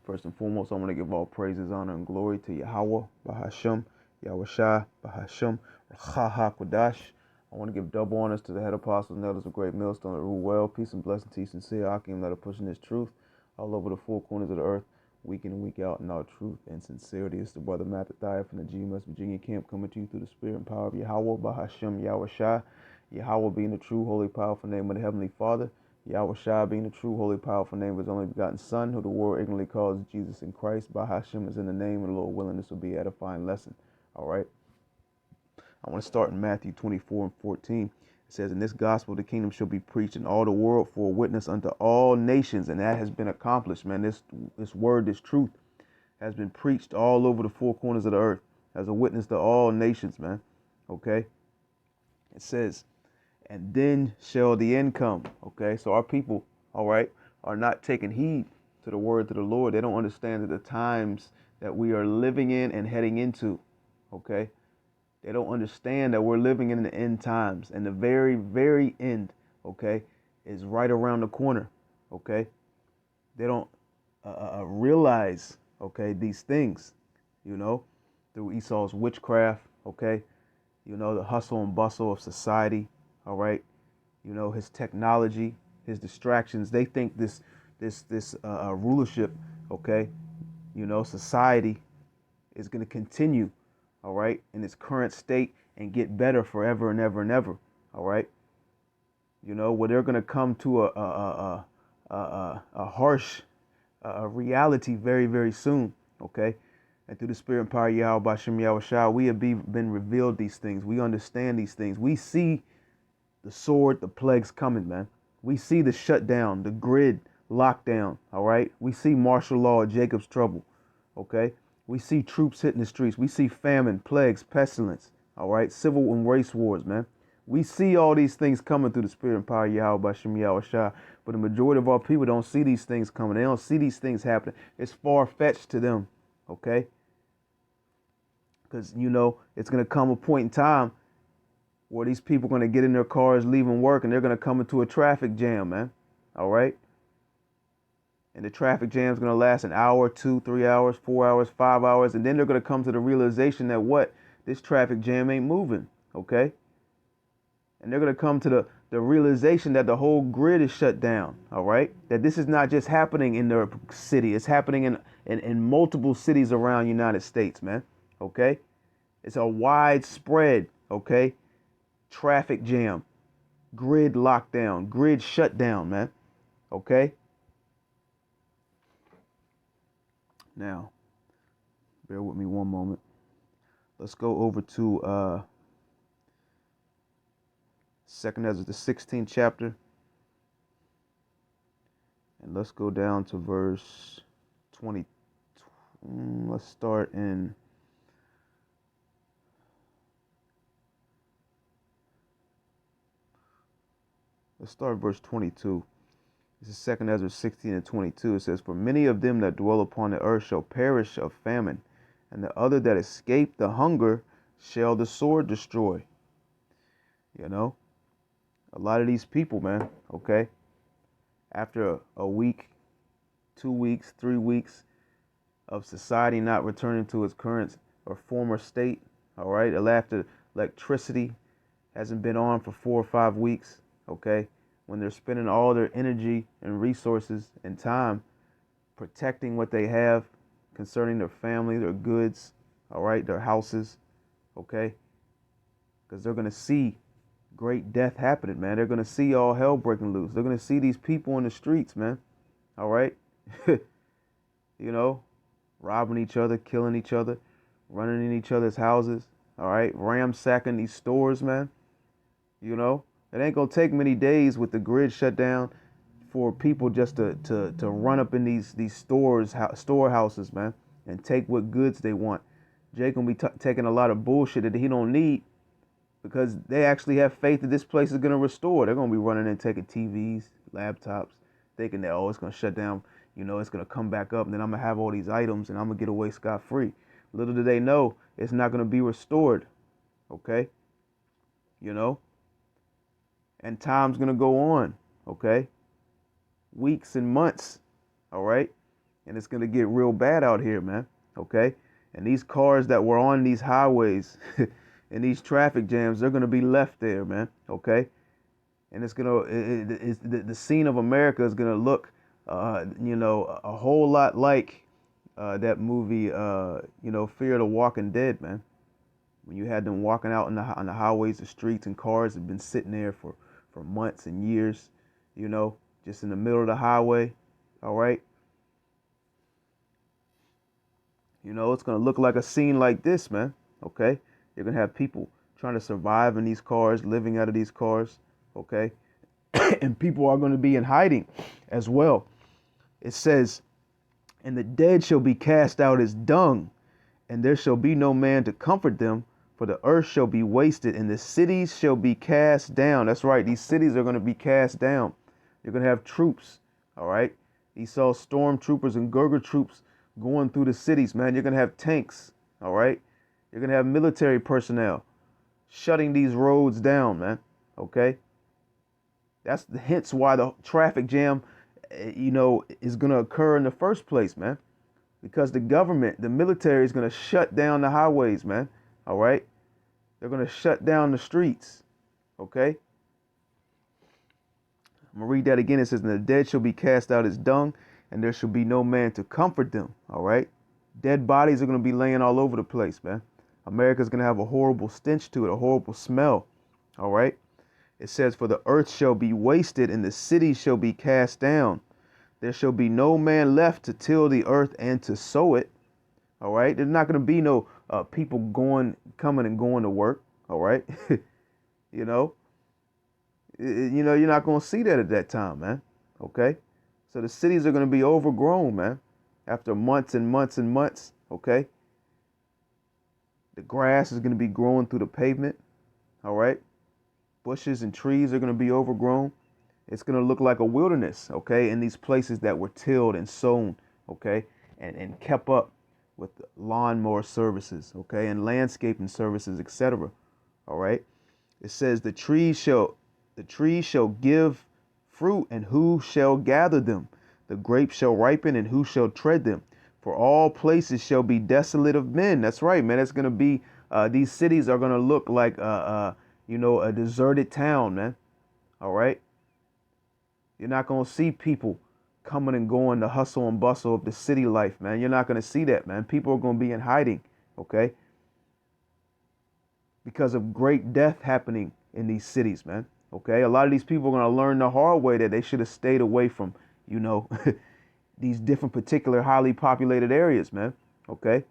First and foremost, I want to give all praises, honor, and glory to Yahweh, Bahasham, Yahweh Shai, Bahasham, Rachaha Kodash. I want to give double honors to the head apostles and elders of Great Millstone that rule well. Peace and blessing to you, sincere Akim, that are pushing this truth all over the four corners of the earth, week in and week out in all truth and sincerity. It's the brother Mattathiah from the GMS Virginia camp coming to you through the spirit and power of Yahweh, Bahasham, Yahweh Shai. Yahweh being the true, holy, powerful name of the Heavenly Father. Yahweh Shai being the true, holy, powerful name of his only begotten Son, who the world ignorantly calls Jesus in Christ. Bahasham is in the name of the Lord willing. This will be an edifying lesson. All right. I want to start in Matthew 24 and 14. It says, "In this gospel the kingdom shall be preached in all the world for a witness unto all nations." And that has been accomplished, man. This word, this truth has been preached all over the four corners of the earth as a witness to all nations, man. Okay. It says, "And then shall the end come." Okay, so our people, all right, are not taking heed to the word of the Lord. They don't understand that the times that we are living in and heading into, okay, they don't understand that we're living in the end times, and the very, very end, okay, is right around the corner, okay. They don't realize, okay, these things, you know, through Esau's witchcraft, okay, you know, the hustle and bustle of society, all right, you know, his technology, his distractions. They think this rulership, okay, you know, society is going to continue, all right, in its current state and get better forever and ever and ever, all right. You know, where they're going to come to a harsh reality very, very soon, okay. And through the spirit and power of Yahweh Bashem Yahweh Shah, we have been revealed these things. We understand these things. We see the sword, the plagues coming, man. We see the shutdown, the grid lockdown, all right? We see martial law, Jacob's trouble, okay? We see troops hitting the streets. We see famine, plagues, pestilence, all right? Civil and race wars, man. We see all these things coming through the spirit and power of Yahweh Bashem Yahweh Shah, but the majority of our people don't see these things coming. They don't see these things happening. It's far-fetched to them, okay? Because, you know, it's going to come a point in time where these people are going to get in their cars, leaving work, and they're going to come into a traffic jam, man. All right? And the traffic jam is going to last an hour, 2, 3 hours, 4 hours, 5 hours. And then they're going to come to the realization that what? This traffic jam ain't moving. Okay? And they're going to come to the realization that the whole grid is shut down. All right? That this is not just happening in their city. It's happening in multiple cities around the United States, man. Okay? It's a widespread, okay, traffic jam, grid lockdown, grid shutdown, man. Okay? Now, bear with me one moment. Let's go over to Second Ezra, the 16th chapter. And let's go down to verse 20. Let's start in verse 22. This is 2 Ezra 16 and 22. It says, "For many of them that dwell upon the earth shall perish of famine, and the other that escape the hunger shall the sword destroy." You know, a lot of these people, man, okay, after a week, 2 weeks, 3 weeks of society not returning to its current or former state, all right, after electricity hasn't been on for 4 or 5 weeks, okay, when they're spending all their energy and resources and time protecting what they have concerning their family, their goods, all right, their houses, okay, because they're going to see great death happening, man. They're going to see all hell breaking loose. They're going to see these people in the streets, man, all right, you know, robbing each other, killing each other, running in each other's houses, all right, ransacking these stores, man, you know. It ain't gonna take many days with the grid shut down for people just to run up in these storehouses, man, and take what goods they want. Jake gonna be taking a lot of bullshit that he don't need because they actually have faith that this place is gonna restore. They're gonna be running in taking TVs, laptops, thinking that, oh, it's gonna shut down, you know, it's gonna come back up, and then I'm gonna have all these items and I'm gonna get away scot-free. Little do they know it's not gonna be restored. Okay, you know. And time's going to go on, okay? Weeks and months, all right? and it's gonna get real bad out here, man. Okay, and these cars that were on these highways and these traffic jams, they're gonna be left there, man. Okay, and it's gonna it's, the scene of America is gonna look, a whole lot like that movie, Fear of the Walking Dead, man. When you had them walking out on the highways, the streets, and cars have been sitting there for months and years, just in the middle of the highway. All right, it's gonna look like a scene like this, man. Okay, you're gonna have people trying to survive in these cars, living out of these cars. Okay, and people are going to be in hiding as well. It says, "And the dead shall be cast out as dung, and there shall be no man to comfort them, for the earth shall be wasted, and the cities shall be cast down." That's right, these cities are going to be cast down. You're going to have troops, all right? Esau stormtroopers and Gurger troops going through the cities, man. You're going to have tanks, all right? You're going to have military personnel shutting these roads down, man, okay? That's hence why the traffic jam, is going to occur in the first place, man. Because the government, the military is going to shut down the highways, man. All right? They're going to shut down the streets. Okay? I'm going to read that again. It says, "And the dead shall be cast out as dung, and there shall be no man to comfort them." All right? Dead bodies are going to be laying all over the place, man. America's going to have a horrible stench to it, a horrible smell. All right? It says, "For the earth shall be wasted, and the cities shall be cast down. There shall be no man left to till the earth and to sow it." All right. There's not going to be no people coming and going to work. All right. you know, you're not going to see that at that time, man. Okay. So the cities are going to be overgrown, man. After months and months and months. Okay. The grass is going to be growing through the pavement. All right. Bushes and trees are going to be overgrown. It's going to look like a wilderness, okay, in these places that were tilled and sown, okay, and kept up with lawnmower services, okay, and landscaping services, etc. All right. It says the trees shall give fruit, and who shall gather them? The grapes shall ripen, and who shall tread them? For all places shall be desolate of men. That's right, man. It's going to be these cities are going to look like a deserted town, man. All right. You're not going to see people coming and going, the hustle and bustle of the city life, man. You're not going to see that, man. People are going to be in hiding, okay? Because of great death happening in these cities, man. Okay? A lot of these people are going to learn the hard way that they should have stayed away from, these different particular highly populated areas, man. Okay?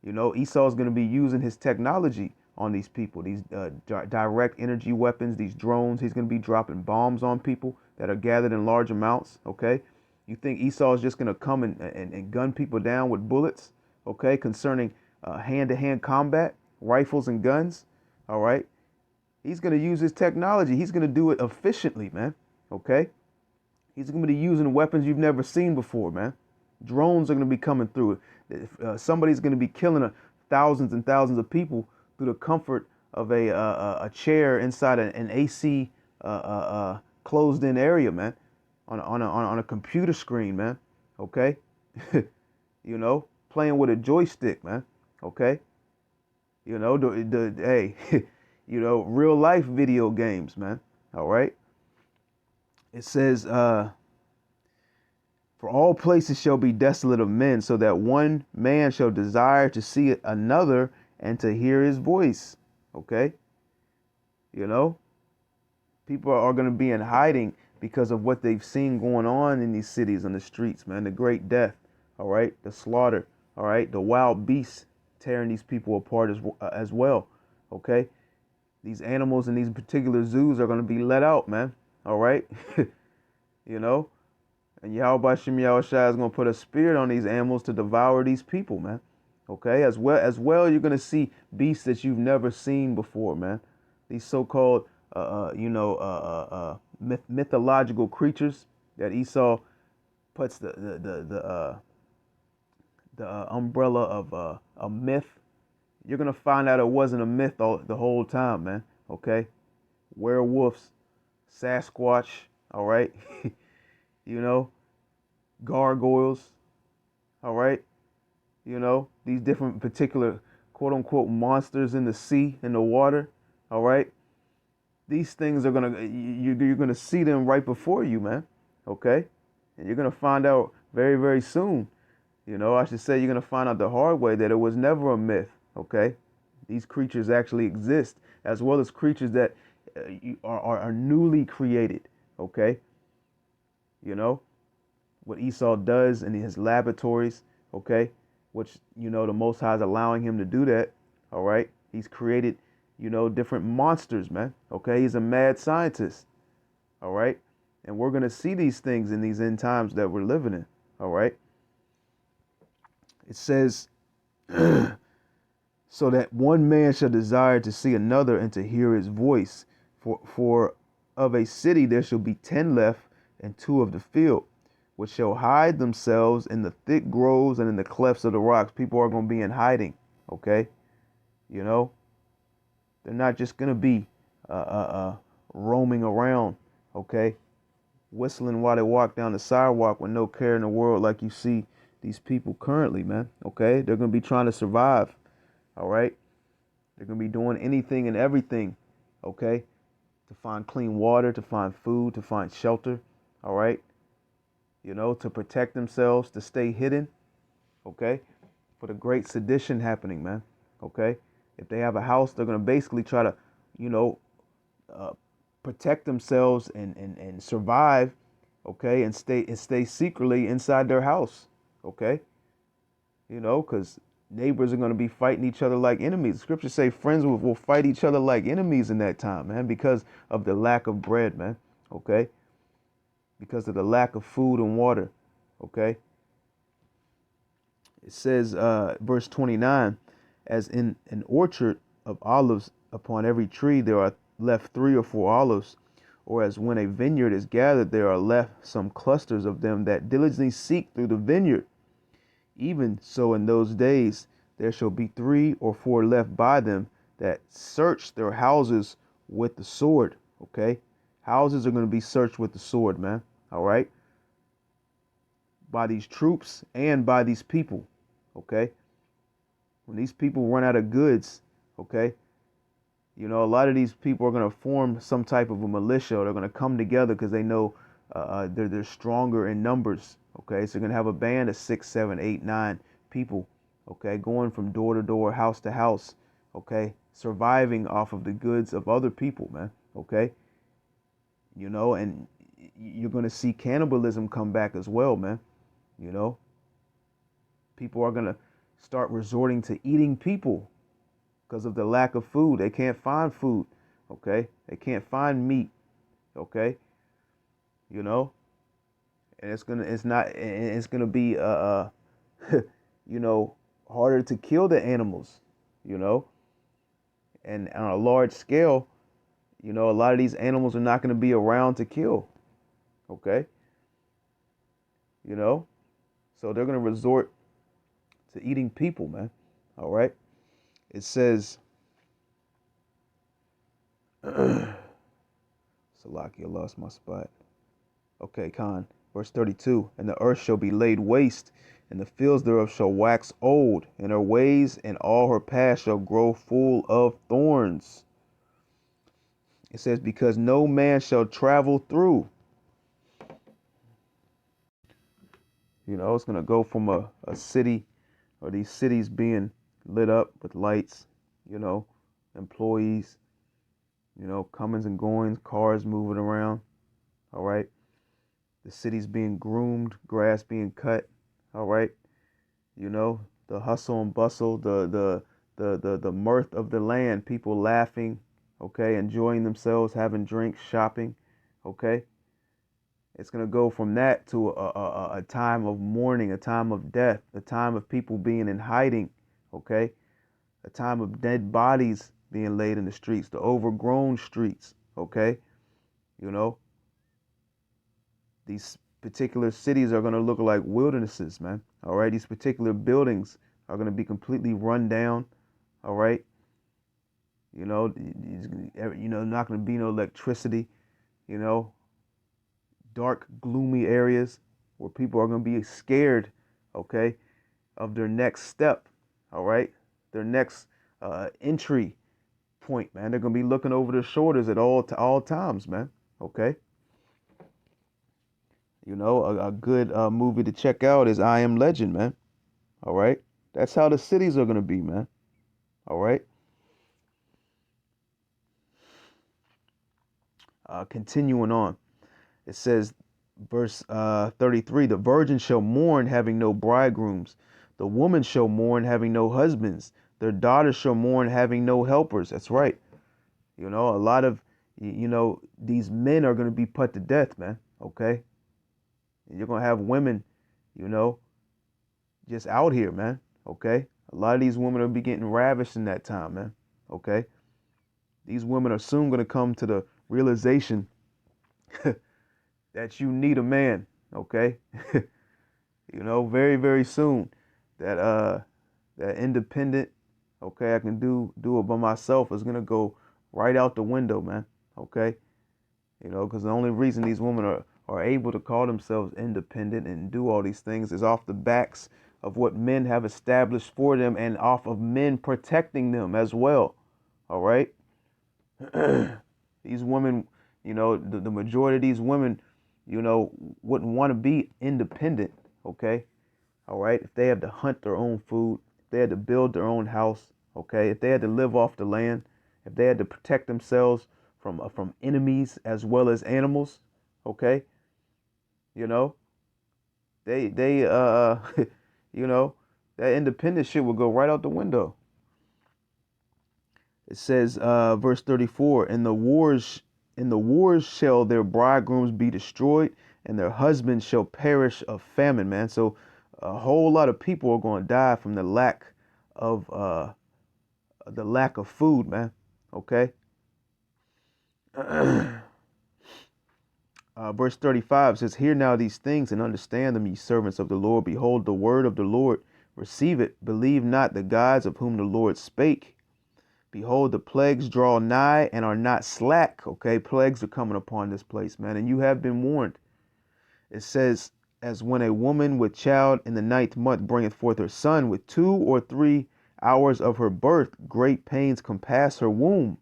Esau's going to be using his technology on these people, these direct energy weapons, these drones. He's going to be dropping bombs on people that are gathered in large amounts. Okay. You think Esau is just going to come and gun people down with bullets? Okay. Concerning hand-to-hand combat, rifles and guns. All right. He's going to use his technology. He's going to do it efficiently, man. Okay. He's going to be using weapons you've never seen before, man. Drones are going to be coming through. Somebody's going to be killing thousands and thousands of people through the comfort of a chair inside an AC closed-in area, man, on a computer screen, man. Okay, playing with a joystick, man. Okay, hey, real life video games, man. All right. It says, "For all places shall be desolate of men, so that one man shall desire to see another and to hear his voice." Okay. People are going to be in hiding because of what they've seen going on in these cities and the streets, man. The great death, all right, the slaughter, all right, the wild beasts tearing these people apart as well, okay. These animals in these particular zoos are going to be let out, man, all right. And Yahweh Shem Yahushua is going to put a spirit on these animals to devour these people, man. Okay, as well, you're going to see beasts that you've never seen before, man. These so-called mythological creatures that Esau puts the umbrella of a myth. You're gonna find out it wasn't a myth the whole time, man. Okay, werewolves, Sasquatch, all right, gargoyles, these different particular quote unquote monsters in the sea, in the water. All right. These things are you're gonna see them right before you, man. Okay. And you're gonna find out very, very soon. I should say you're gonna find out the hard way that it was never a myth. Okay. These creatures actually exist, as well as creatures that are newly created. Okay. You know what Esau does in his laboratories. Okay, which the Most High is allowing him to do that. All right, he's created different monsters, man. Okay, he's a mad scientist. All right, and we're gonna see these things in these end times that we're living in. All right, it says, so that one man shall desire to see another and to hear his voice. For of a city there shall be 10 left, and 2 of the field, which shall hide themselves in the thick groves and in the clefts of the rocks. People are going to be in hiding. Okay, they're not just going to be roaming around. Okay, whistling while they walk down the sidewalk with no care in the world, like you see these people currently, man. Okay, they're going to be trying to survive. All right, they're going to be doing anything and everything. Okay, to find clean water, to find food, to find shelter. All right, to protect themselves, to stay hidden. Okay, for the great sedition happening, man. Okay, if they have a house, they're going to basically try to, uh, protect themselves and survive. Okay, and stay secretly inside their house. Okay, because neighbors are going to be fighting each other like enemies. The scriptures say friends will fight each other like enemies in that time, man, because of the lack of bread, man. Okay, because of the lack of food and water. Okay, it says, verse 29, as in an orchard of olives, upon every tree there are left 3 or 4 olives, or as when a vineyard is gathered, there are left some clusters of them that diligently seek through the vineyard. Even so, in those days there shall be 3 or 4 left by them that search their houses with the sword. Okay, houses are going to be searched with the sword, man. All right, by these troops and by these people. Okay, when these people run out of goods, okay, a lot of these people are going to form some type of a militia. They're going to come together because they know they're stronger in numbers. Okay, so you're going to have a band of 6, 7, 8, 9 people. Okay, going from door to door, house to house. Okay, surviving off of the goods of other people, man. Okay, and you're going to see cannibalism come back as well, man. People are going to start resorting to eating people because of the lack of food. They can't find food. Okay, they can't find meat. Okay, and it's gonna be harder to kill the animals. you know and on a large scale, a lot of these animals are not going to be around to kill. Okay, you know so they're going to resort to eating people, man. All right, it says Salaki, I lost my spot. Okay, Khan. Verse 32, and the earth shall be laid waste, and the fields thereof shall wax old, and her ways and all her paths shall grow full of thorns. It says, because no man shall travel through. It's going to go from a city, or these cities being lit up with lights, employees, comings and goings, cars moving around. All right. The cities being groomed, grass being cut. All right. The hustle and bustle, the mirth of the land, people laughing, okay, enjoying themselves, having drinks, shopping, okay. It's gonna go from that to a time of mourning, a time of death, a time of people being in hiding, okay, a time of dead bodies being laid in the streets, the overgrown streets, okay. You know, these particular cities are gonna look like wildernesses, man. All right, these particular buildings are going to be completely run down. All right, not going to be no electricity. You know, dark, gloomy areas where people are going to be scared. Okay, of their next step, all right? Their next entry point, man. They're gonna be looking over their shoulders at all times, man. Okay. A good movie to check out is I Am Legend, man. All right. That's how the cities are gonna be, man. All right. Continuing on, it says, verse 33: the virgin shall mourn, having no bridegrooms. The woman shall mourn, having no husbands. Their daughters shall mourn, having no helpers. That's right. A lot of, these men are going to be put to death, man. Okay. And you're going to have women, you know, just out here, man. Okay. A lot of these women will be getting ravished in that time, man. Okay. These women are soon going to come to the realization that you need a man. Okay. Very, very soon that, that independent, okay, I can do it by myself is going to go right out the window, man. Okay. Because the only reason these women are able to call themselves independent and do all these things is off the backs of what men have established for them and off of men protecting them as well. All right. These women, the majority of these women, wouldn't want to be independent. Okay. All right. If they had to hunt their own food, if they had to build their own house, okay, if they had to live off the land, if they had to protect themselves from enemies as well as animals, okay, you know, they that independent shit would go right out the window. It says, verse 34: in the wars shall their bridegrooms be destroyed, and their husbands shall perish of famine, man. So a whole lot of people are going to die from the lack of food, man. Okay. Verse 35 says, hear now these things and understand them, ye servants of the Lord. Behold, the word of the Lord, receive it. Believe not the gods of whom the Lord spake. Behold, the plagues draw nigh and are not slack. Okay, plagues are coming upon this place, man, and you have been warned. It says, as when a woman with child in the 9th month bringeth forth her son, with 2 or 3 hours of her birth, great pains compass her womb,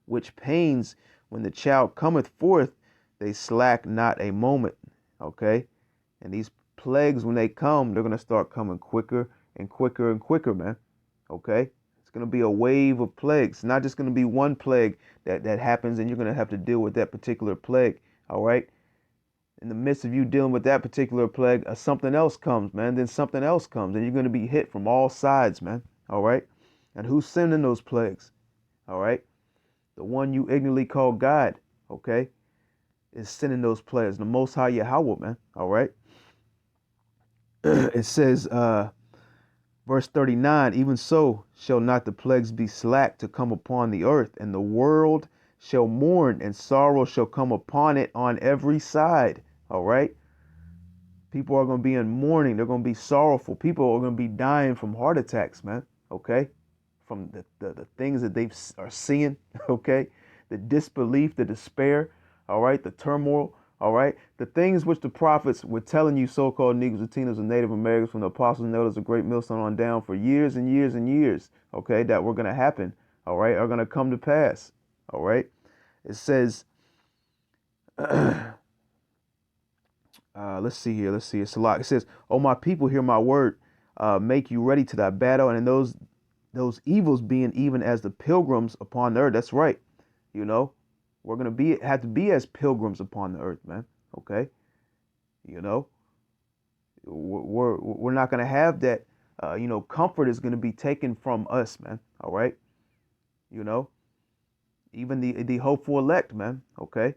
which pains, when the child cometh forth, they slack not a moment. Okay? And these plagues, when they come, they're going to start coming quicker and quicker and quicker, man. Okay? It's going to be a wave of plagues. It's not just going to be one plague that happens and you're going to have to deal with that particular plague. All right? In the midst of you dealing with that particular plague, something else comes, man. Then something else comes, and you're going to be hit from all sides, man. All right? And who's sending those plagues? All right? The one you ignorantly call God, okay, is sending those plagues. The Most High Yahweh, man. All right? It says, verse 39, even so shall not the plagues be slack to come upon the earth, and the world shall mourn, and sorrow shall come upon it on every side. All right? People are going to be in mourning. They're going to be sorrowful. People are going to be dying from heart attacks, man. Okay? From the things that they are seeing. Okay? The disbelief, the despair. All right? The turmoil. All right? The things which the prophets were telling you, so-called Negroes, Latinos, and Native Americans, from the apostles and elders of Great Millstone on down for years and years and years. Okay? That were going to happen. All right? Are going to come to pass. All right? It says... let's see here. Let's see. It's a lot. It says, "Oh my people, hear my word. Make you ready to thy battle, and in those evils being even as the pilgrims upon the earth." That's right. We're gonna have to be as pilgrims upon the earth, man. Okay. You know, we're not gonna have that. Comfort is gonna be taken from us, man. All right. You know, even the hopeful elect, man. Okay.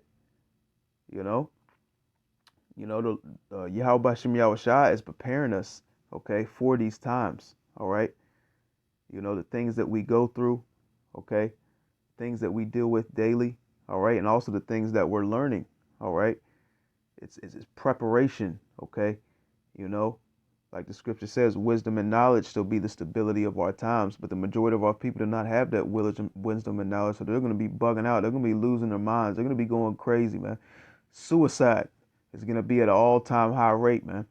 You know. The Yahweh Shem Yahushua is preparing us, okay, for these times, all right? The things that we go through, okay, things that we deal with daily, all right, and also the things that we're learning, all right? It's preparation, okay? Like the scripture says, wisdom and knowledge shall be the stability of our times, but the majority of our people do not have that wisdom and knowledge, so they're going to be bugging out. They're going to be losing their minds. They're going to be going crazy, man. Suicide is going to be at an all-time high rate, man.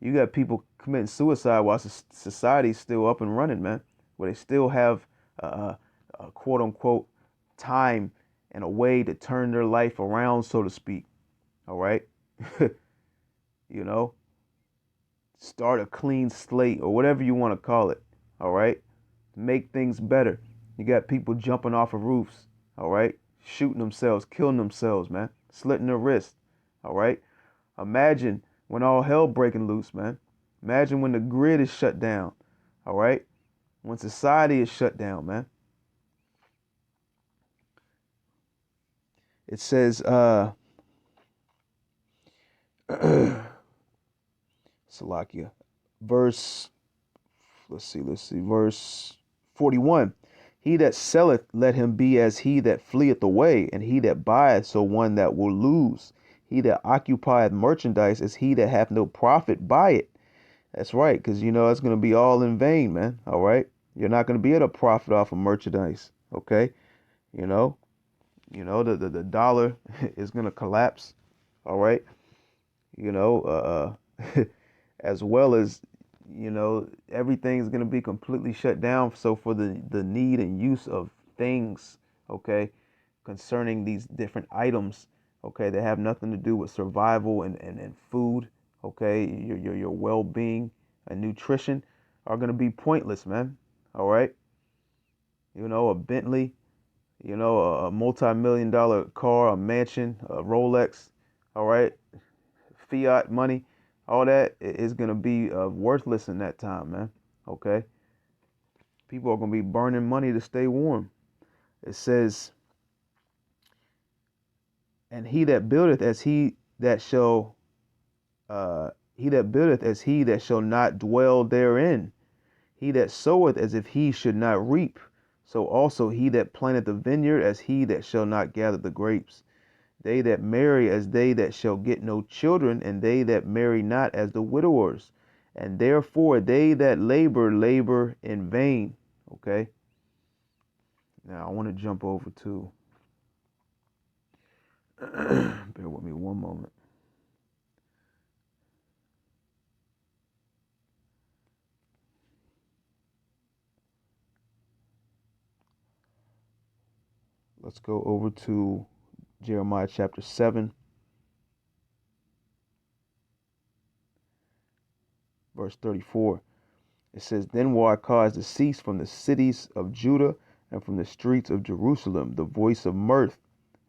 You got people committing suicide while society's still up and running, man. Where they still have a quote unquote time and a way to turn their life around, so to speak. All right. You know, start a clean slate or whatever you want to call it. All right. Make things better. You got people jumping off of roofs. All right. Shooting themselves, killing themselves, man. Slitting their wrists. All right. Imagine when all hell breaking loose, man. Imagine when the grid is shut down. All right. When society is shut down, man. It says, Salakia, verse, let's see, verse 41. He that selleth, let him be as he that fleeth away, and he that buyeth, so one that will lose. He that occupieth merchandise, as he that hath no profit by it. That's right, because you know it's going to be all in vain, man. All right. You're not going to be able to profit off of merchandise. Okay. You know, the dollar is going to collapse. All right. You know, as well as, you know, everything's going to be completely shut down. So for the need and use of things, okay, concerning these different items, okay, that have nothing to do with survival and food, okay, your well-being and nutrition are going to be pointless, man. All right. You know, a Bentley, you know, a multi-million dollar car, a mansion, a Rolex, all right, fiat money, all that is going to be worthless in that time, man. Okay. People are going to be burning money to stay warm. It says, and he that buildeth as he that shall, he that buildeth as he that shall not dwell therein. He that soweth as if he should not reap. So also he that planteth the vineyard as he that shall not gather the grapes. They that marry as they that shall get no children, and they that marry not as the widowers. And therefore they that labor in vain. Okay. Now I want to jump over to, bear with me one moment. Let's go over to Jeremiah chapter 7, verse 34. It says, Then will I cause to cease from the cities of Judah and from the streets of Jerusalem the voice of mirth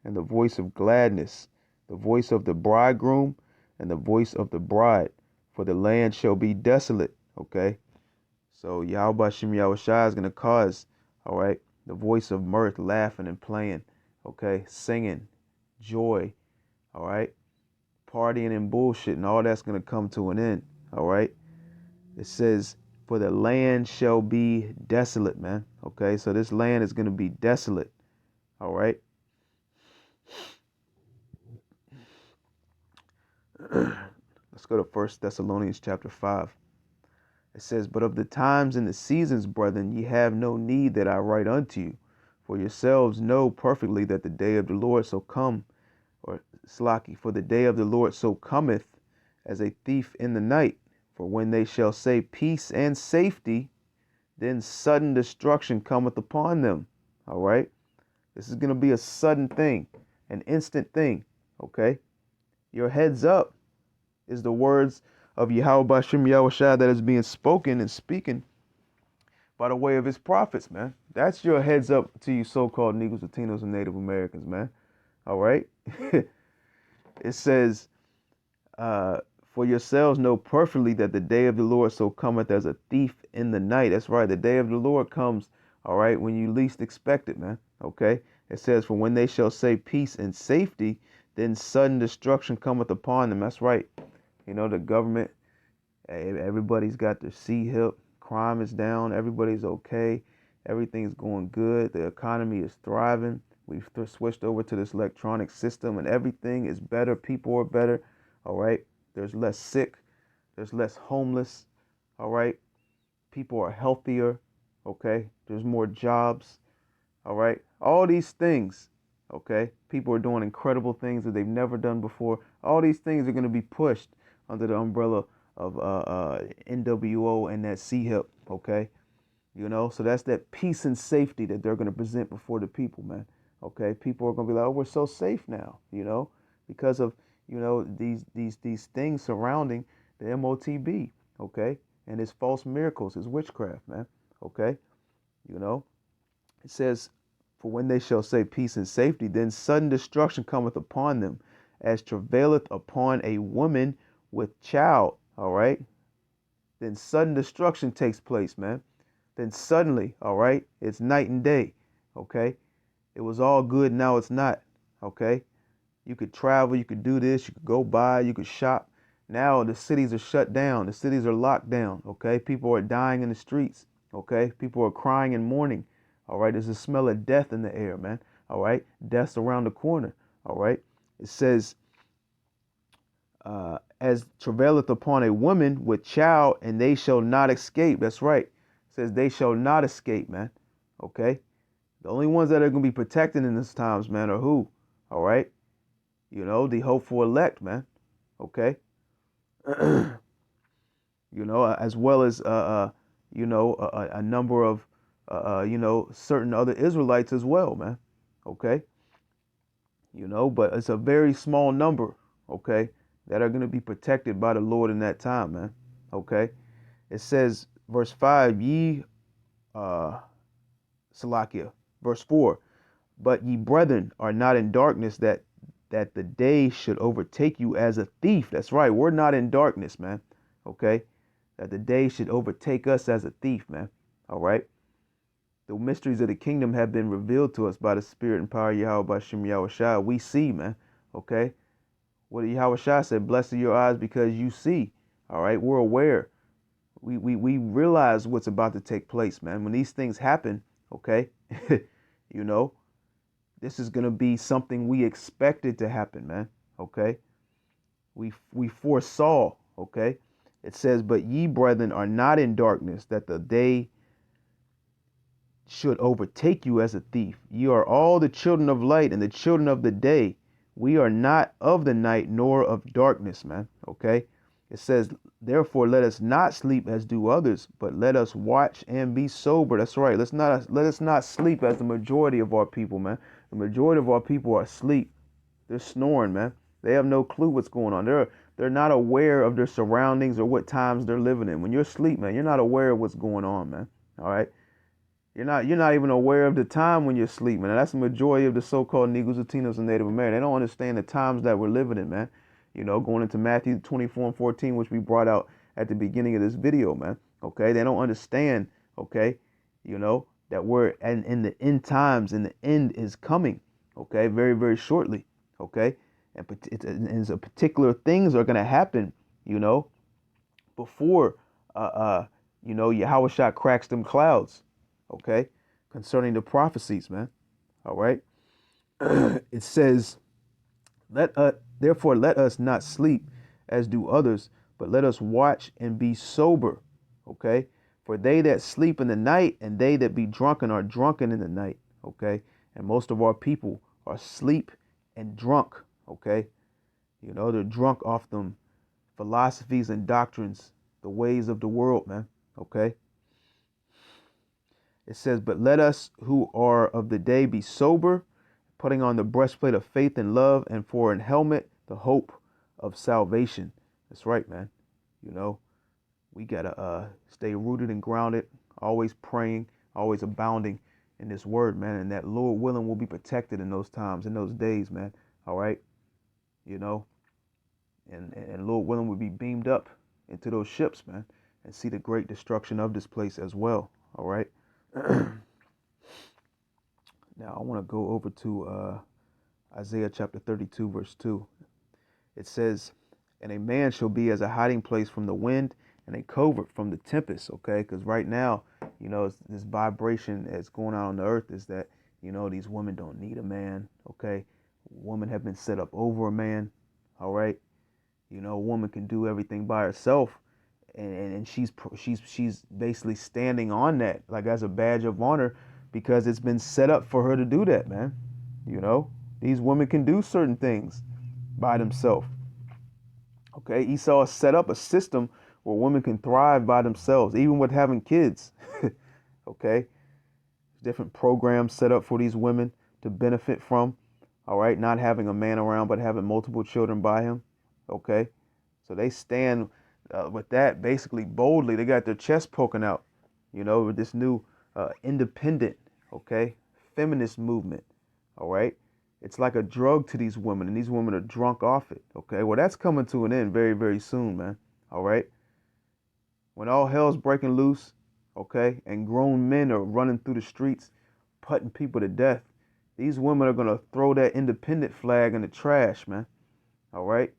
and the voice of gladness, the voice of the bridegroom and the voice of the bride, for the land shall be desolate. Okay. So Yahweh Shem Yahushua is going to cause, all right, the voice of mirth, laughing and playing, okay, singing, joy, all right, partying and bullshit, and all that's going to come to an end, all right. It says, for the land shall be desolate, man. Okay, so this land is going to be desolate, all right. Let's go to 1 Thessalonians chapter 5. It says, But of the times and the seasons, brethren, ye have no need that I write unto you. For yourselves know perfectly that the day of the Lord so come, or Slaki, for the day of the Lord so cometh as a thief in the night. For when they shall say peace and safety, then sudden destruction cometh upon them. All right. This is going to be a sudden thing, an instant thing. Okay. Your heads up is the words of Yahweh Bashem Yahushua that is being spoken and speaking by the way of his prophets, man. That's your heads up to you so-called Negroes, Latinos, and Native Americans, man. All right. It says, for yourselves know perfectly that the day of the Lord so cometh as a thief in the night. That's right. The day of the Lord comes, all right, when you least expect it, man. Okay. It says, for when they shall say peace and safety, then sudden destruction cometh upon them. That's right. You know, the government, everybody's got their C-hip. Crime is down. Everybody's okay. Everything's going good. The economy is thriving. We've switched over to this electronic system and everything is better. People are better. All right. There's less sick. There's less homeless. All right. People are healthier. Okay. There's more jobs. All right. All these things. Okay. People are doing incredible things that they've never done before. All these things are going to be pushed under the umbrella NWO and that C-Hip, okay? So that's that peace and safety that they're going to present before the people, man. Okay, people are going to be like, oh, we're so safe now, because of these things surrounding the MOTB, okay, and his false miracles, his witchcraft, man. Okay, you know, it says, for when they shall say peace and safety, then sudden destruction cometh upon them, as travaileth upon a woman with child. All right, then sudden destruction takes place, man. Then suddenly, all right, it's night and day, okay? It was all good, now it's not, okay? You could travel, you could do this, you could go buy, you could shop. Now the cities are shut down, the cities are locked down, okay? People are dying in the streets, okay? People are crying and mourning, all right? There's a smell of death in the air, man, all right? Death's around the corner, all right? It says, as travaileth upon a woman with child, and they shall not escape. That's right. It says they shall not escape, man. Okay? The only ones that are going to be protected in this times, man, are who? All right? The hopeful elect, man. Okay? As well as, a number of, certain other Israelites as well, man. Okay? But it's a very small number, okay, that are going to be protected by the Lord in that time, man. Okay? It says, verse 5, Salakia, verse 4, but ye brethren are not in darkness, that the day should overtake you as a thief. That's right. We're not in darkness, man. Okay? That the day should overtake us as a thief, man. All right? The mysteries of the kingdom have been revealed to us by the Spirit and power of Yahweh by Shem Yahushua. We see, man. Okay? What did Yahushua said? Blessed are your eyes because you see. All right? We're aware. We realize what's about to take place, man. When these things happen, okay, this is going to be something we expected to happen, man. Okay? We foresaw, okay? It says, but ye brethren are not in darkness, that the day should overtake you as a thief. Ye are all the children of light and the children of the day. We are not of the night nor of darkness, man. Okay? It says, therefore, let us not sleep as do others, but let us watch and be sober. That's right. Let us not sleep as the majority of our people, man. The majority of our people are asleep. They're snoring, man. They have no clue what's going on. They're not aware of their surroundings or what times they're living in. When you're asleep, man, you're not aware of what's going on, man. All right? You're not even aware of the time when you're asleep, man. And that's the majority of the so-called Negroes, Latinos, and Native Americans. They don't understand the times that we're living in, man. Going into Matthew 24 and 14, which we brought out at the beginning of this video, man. Okay? They don't understand, okay, that we're in the end times and the end is coming, okay, very, very shortly, okay? And so particular things are going to happen, before, Yahushua cracks them clouds, okay, concerning the prophecies, man. All right. It says, therefore let us not sleep as do others, but let us watch and be sober. Okay. For they that sleep in the night and they that be drunken are drunken in the night. Okay. And most of our people are asleep and drunk. Okay. They're drunk off them philosophies and doctrines, the ways of the world, man. Okay. It says, but let us who are of the day be sober, putting on the breastplate of faith and love, and for an helmet, the hope of salvation. That's right, man. We got to stay rooted and grounded, always praying, always abounding in this word, man. And that Lord willing will be protected in those times, in those days, man. All right. And Lord willing will be beamed up into those ships, man, and see the great destruction of this place as well. All right. Now I want to go over to Isaiah chapter 32, verse 2. It says, and a man shall be as a hiding place from the wind and a covert from the tempest. Okay, because right now, this vibration that's going on the earth is that, these women don't need a man. Okay, women have been set up over a man. All right, a woman can do everything by herself. And she's basically standing on that like as a badge of honor because it's been set up for her to do that, man. These women can do certain things by themselves. Okay, Esau set up a system where women can thrive by themselves, even with having kids. Okay? Different programs set up for these women to benefit from. All right? Not having a man around, but having multiple children by him. Okay? So they stand with that basically boldly. They got their chest poking out, with this new independent, okay, feminist movement. All right. It's like a drug to these women, and these women are drunk off it. Okay. Well, that's coming to an end very, very soon, man. All right. When all hell's breaking loose, okay, and grown men are running through the streets, putting people to death, these women are going to throw that independent flag in the trash, man. All right.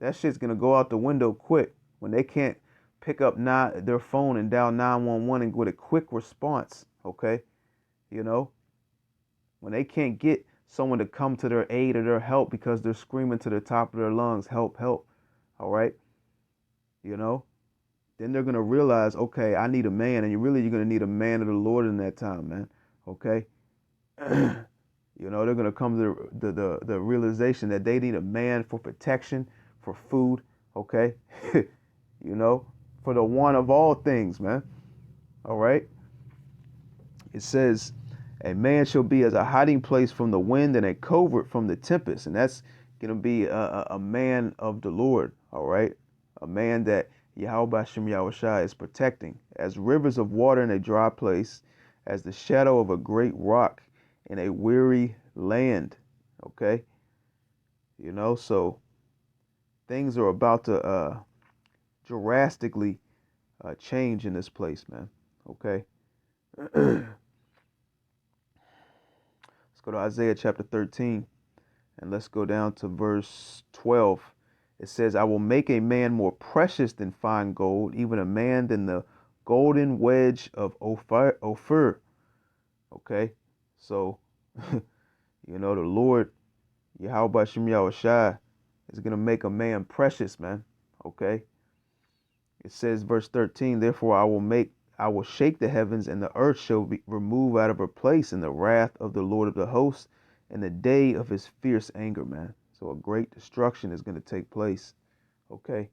That shit's going to go out the window quick when they can't pick up their phone and dial 911 and with a quick response, okay? When they can't get someone to come to their aid or their help because they're screaming to the top of their lungs, help, help, all right? Then they're going to realize, okay, I need a man, and you're going to need a man of the Lord in that time, man, okay? They're going to come to the realization that they need a man for protection, for food, okay? For the one of all things, man. All right? It says, a man shall be as a hiding place from the wind and a covert from the tempest. And that's going to be a man of the Lord, all right? A man that Yahweh Shem Yahushua is protecting. As rivers of water in a dry place, as the shadow of a great rock in a weary land, okay? So things are about to drastically change in this place, man. Okay. Let's go to Isaiah chapter 13 and let's go down to verse 12. It says, I will make a man more precious than fine gold, even a man than the golden wedge of Ophir. Okay. So, the Lord, Yahweh Shem Yahushua, is going to make a man precious, man. Okay. It says, verse 13, therefore I will shake the heavens, and the earth shall be removed out of her place in the wrath of the Lord of the hosts in the day of his fierce anger, man. So a great destruction is going to take place. Okay.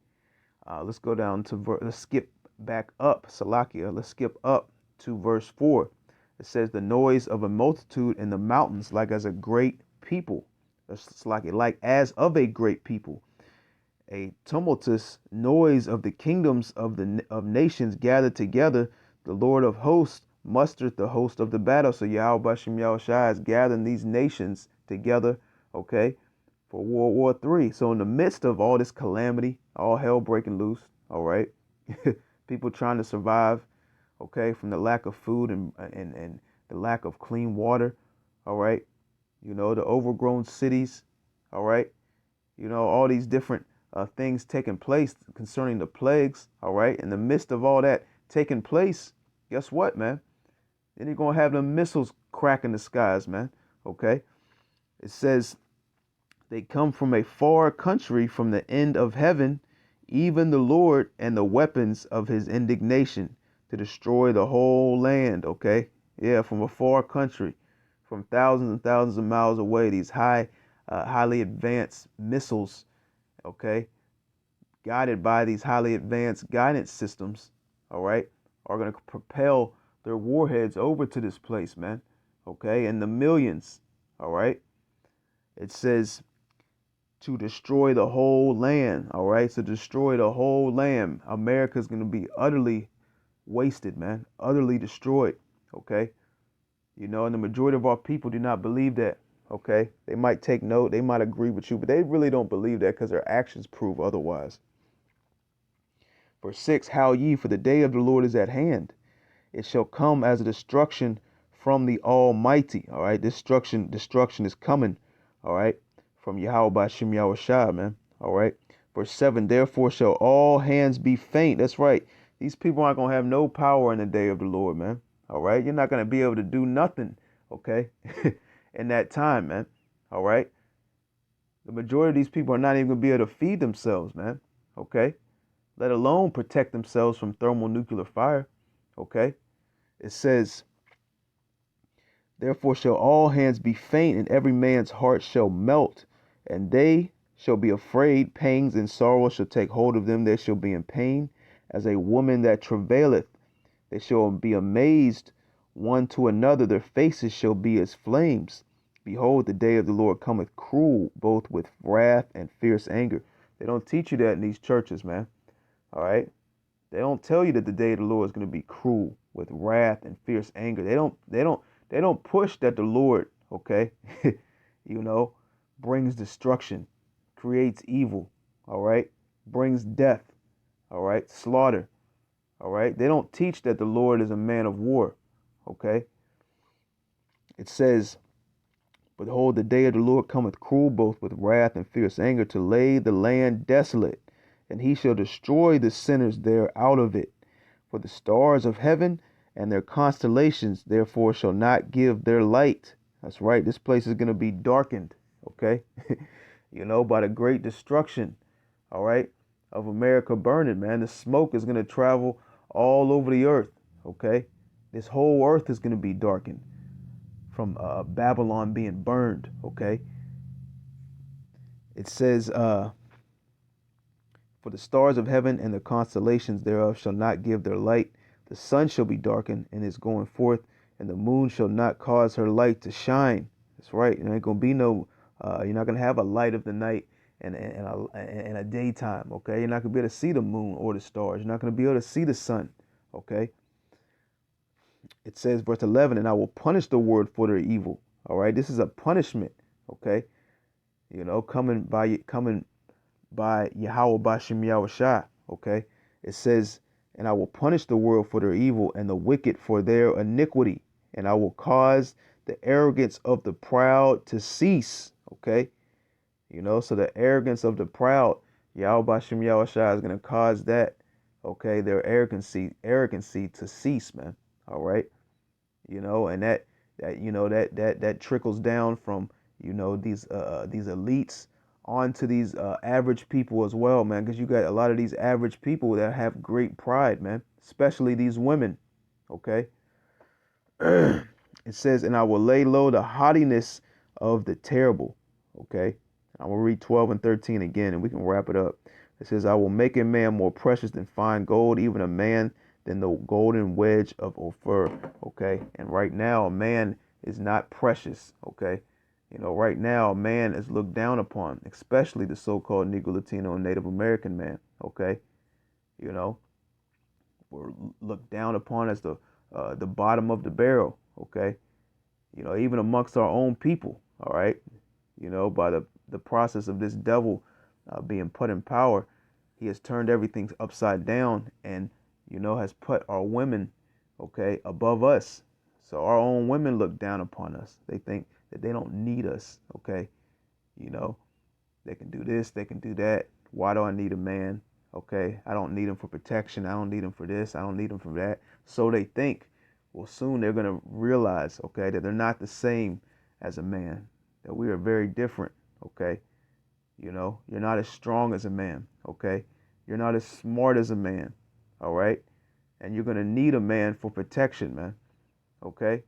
Let's go down to, let's skip back up, Salakia. Let's skip up to verse 4. It says, the noise of a multitude in the mountains, like as a great people. It's like as of a great people. A tumultuous noise of the kingdoms of nations gathered together. The Lord of hosts mustered the host of the battle. So Yahweh Shem Yahushua is gathering these nations together, okay, for World War III. So in the midst of all this calamity, all hell breaking loose, all right, people trying to survive, okay, from the lack of food and the lack of clean water, all right, the overgrown cities, all right, all these different things taking place concerning the plagues, all right? In the midst of all that taking place, guess what, man? Then you're going to have the missiles cracking the skies, man, okay? It says, they come from a far country, from the end of heaven, even the Lord and the weapons of his indignation to destroy the whole land, okay? Yeah, from a far country, from thousands and thousands of miles away, these highly advanced missiles, okay, guided by these highly advanced guidance systems, all right, are going to propel their warheads over to this place, man, okay, in the millions, all right. It says to destroy the whole land, all right, so destroy the whole land. America's going to be utterly wasted, man, utterly destroyed, okay. And the majority of our people do not believe that. Okay, they might take note, they might agree with you, but they really don't believe that because their actions prove otherwise. Verse 6, howl ye, for the day of the Lord is at hand. It shall come as a destruction from the Almighty. All right, destruction is coming. All right, from Yahweh Shem Yahushua, man. All right, verse 7, therefore shall all hands be faint. That's right. These people aren't going to have no power in the day of the Lord, man. All right, you're not going to be able to do nothing, okay, in that time, man. All right. The majority of these people are not even going to be able to feed themselves, man. Okay. Let alone protect themselves from thermonuclear fire. Okay. It says, therefore shall all hands be faint, and every man's heart shall melt, and they shall be afraid. Pangs and sorrow shall take hold of them. They shall be in pain, as a woman that travaileth. They shall be amazed one to another, their faces shall be as flames. Behold, the day of the Lord cometh cruel, both with wrath and fierce anger. They don't teach you that in these churches, man. All right? They don't tell you that the day of the Lord is going to be cruel with wrath and fierce anger. They don't push that the Lord, okay, you know, brings destruction, creates evil, all right, brings death, all right, slaughter, all right. They don't teach that the Lord is a man of war, okay. It says, behold, the day of the Lord cometh cruel, both with wrath and fierce anger, to lay the land desolate, and he shall destroy the sinners there out of it. For the stars of heaven and their constellations, therefore, shall not give their light. That's right. This place is going to be darkened, okay? By the great destruction, all right, of America burning, man. The smoke is going to travel all over the earth, okay? This whole earth is going to be darkened from Babylon being burned, okay? It says, for the stars of heaven and the constellations thereof shall not give their light. The sun shall be darkened in its going forth, and the moon shall not cause her light to shine. That's right. There ain't gonna be no. You're not gonna have a light of the night and a daytime. Okay. You're not gonna be able to see the moon or the stars. You're not gonna be able to see the sun. Okay. It says, verse 11, and I will punish the world for their evil. All right. This is a punishment. Okay. Coming by Yahweh Bashem Yahushua. Okay. It says, and I will punish the world for their evil and the wicked for their iniquity. And I will cause the arrogance of the proud to cease. Okay. So the arrogance of the proud, Yahweh Bashem Yahushua is going to cause that, okay, their arrogancy to cease, man. All right. And that trickles down from, these elites onto these average people as well, man, because you got a lot of these average people that have great pride, man, especially these women, okay? It says, and I will lay low the haughtiness of the terrible, okay? I'm going to read 12 and 13 again, and we can wrap it up. It says, I will make a man more precious than fine gold, even a man than the golden wedge of Ophir, okay? And right now, a man is not precious, okay? Right now, a man is looked down upon, especially the so-called Negro, Latino, and Native American man. Okay, we're looked down upon as the bottom of the barrel. Okay, even amongst our own people. All right, by the process of this devil being put in power, he has turned everything upside down and has put our women, okay, above us. So our own women look down upon us. They think that they don't need us, okay? They can do this, they can do that. Why do I need a man? Okay, I don't need him for protection. I don't need him for this. I don't need him for that. So they think. Well, soon they're going to realize, okay, that they're not the same as a man, that we are very different, okay? You're not as strong as a man, okay? You're not as smart as a man, all right? And you're going to need a man for protection, man, okay?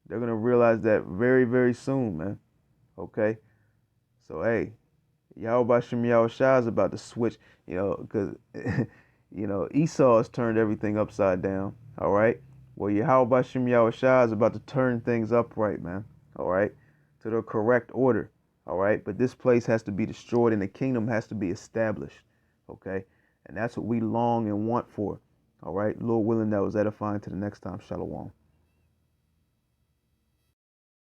They're going to realize that very, very soon, man. Okay? So, hey, Yahweh Shem Yahushua is about to switch, because, Esau has turned everything upside down. All right? Well, Yahweh Shem Yahushua is about to turn things upright, man. All right? To the correct order. All right? But this place has to be destroyed and the kingdom has to be established. Okay? And that's what we long and want for. All right? Lord willing, that was edifying. To the next time. Shalom.